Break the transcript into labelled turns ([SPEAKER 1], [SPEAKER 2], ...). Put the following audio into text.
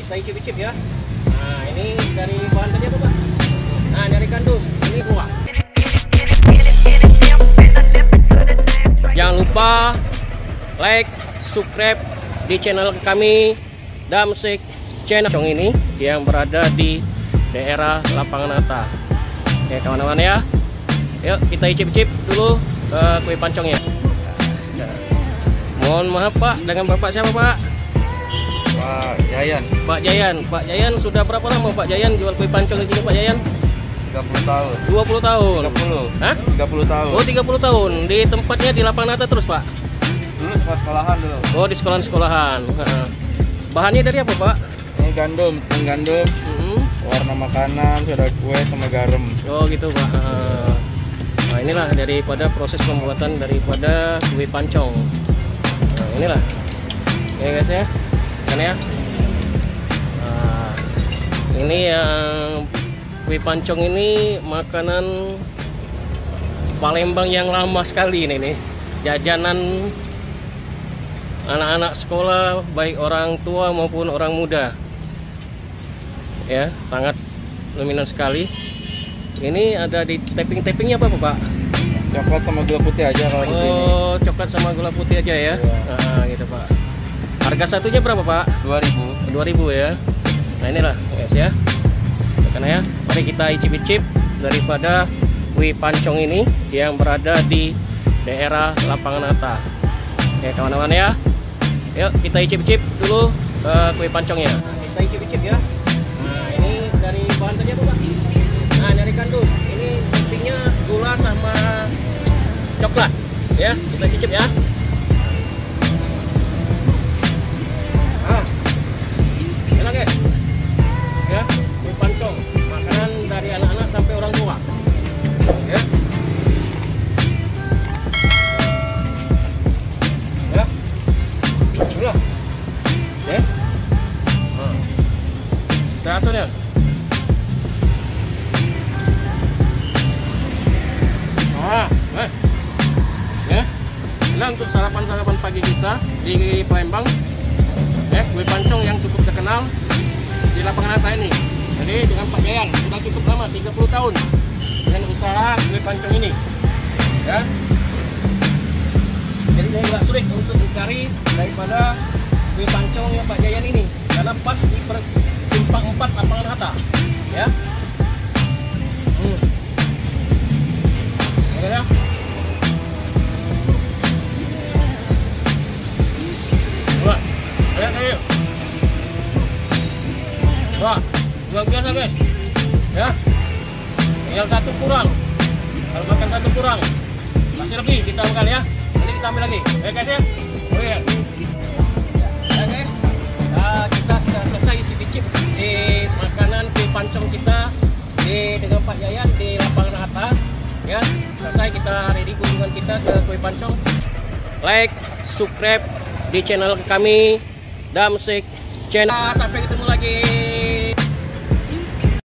[SPEAKER 1] kita icip-icip ya. Nah, ini dari bahan tadi apa, Pak? Nah, dari kandung. Ini kuah. Jangan lupa like, subscribe di channel kami Damsik Channel ini yang berada di daerah Lapangan Atas. Oke, kawan-kawan ya. Yuk kita icip-icip dulu kue pancongnya. Mohon maaf Pak, dengan Bapak siapa Pak?
[SPEAKER 2] Pak Jayan.
[SPEAKER 1] Pak Jayan. Pak Jayan sudah berapa lama Pak Jayan jual kue pancong di sini Pak Jayan?
[SPEAKER 2] 30 tahun.
[SPEAKER 1] 20 tahun.
[SPEAKER 2] 30.
[SPEAKER 1] Hah?
[SPEAKER 2] 30 tahun.
[SPEAKER 1] Oh 30 tahun. Di tempatnya di Lapangan Atas terus Pak?
[SPEAKER 2] Dulu sekolahan dulu.
[SPEAKER 1] Oh di sekolahan. Bahannya dari apa Pak?
[SPEAKER 2] Ini gandum, warna makanan, soda kue sama garam.
[SPEAKER 1] Oh gitu Pak. Nah inilah daripada proses pembuatan daripada kue pancong. Nah inilah ya guys ya, kan ya. Nah, ini yang kue pancong ini makanan Palembang yang lama sekali ini nih. Jajanan anak-anak sekolah baik orang tua maupun orang muda. Ya, sangat dominan sekali. Ini ada di tapping-tappingnya apa Pak?
[SPEAKER 2] Coklat sama gula putih aja kalau di sini.
[SPEAKER 1] Oh, coklat sama gula putih aja ya. Nah, gitu Pak. Harga satunya berapa Pak?
[SPEAKER 2] 2000.
[SPEAKER 1] 2000 ya. Nah, inilah guys ya. Karena ya, mari kita icip-icip daripada kue pancong ini yang berada di daerah Lapangan Atas. Oke, kawan-kawan ya. Yuk, kita icip-icip dulu kue pancongnya. Kita icip-icip ya. Nah, ini dari bahan tadi apa Pak? Nah, dari kandung. Ini toppingnya gula sama coklat. Ya, kita cicip ya. Ah, enak ya? Ya, kue pancong. Makanan dari anak-anak sampai orang tua. Ya. Ya. Udah. Ya. Terasa ya? Ya, ini untuk sarapan pagi kita di Palembang. Kue pancong yang cukup terkenal di Lapangan Atas ini. Jadi dengan Pak Jayan sudah cukup lama, 30 tahun dengan usaha kue pancong ini. Ya. Jadi ini nggak sulit untuk mencari daripada kue pancongnya Pak Jayan ini, karena pas di simpang 4 Lapangan Atas. Ya. Ya. Wah, ayo. Wah, luar biasa guys. Ya. Tinggal satu kurang. Kalau makan satu kurang, masih lebih kita makan ya. Nanti kita ambil lagi. Ya guys ya. Oh iya. Ya guys. Nah, kita sudah selesai icip-icip di makanan kue pancong kita dengan Pak Jayan di Lapangan Atas. Ya, selesai kita hari ini kunjungan kita ke kue pancong. Like, subscribe di channel kami Damsik Channel. Sampai ketemu lagi.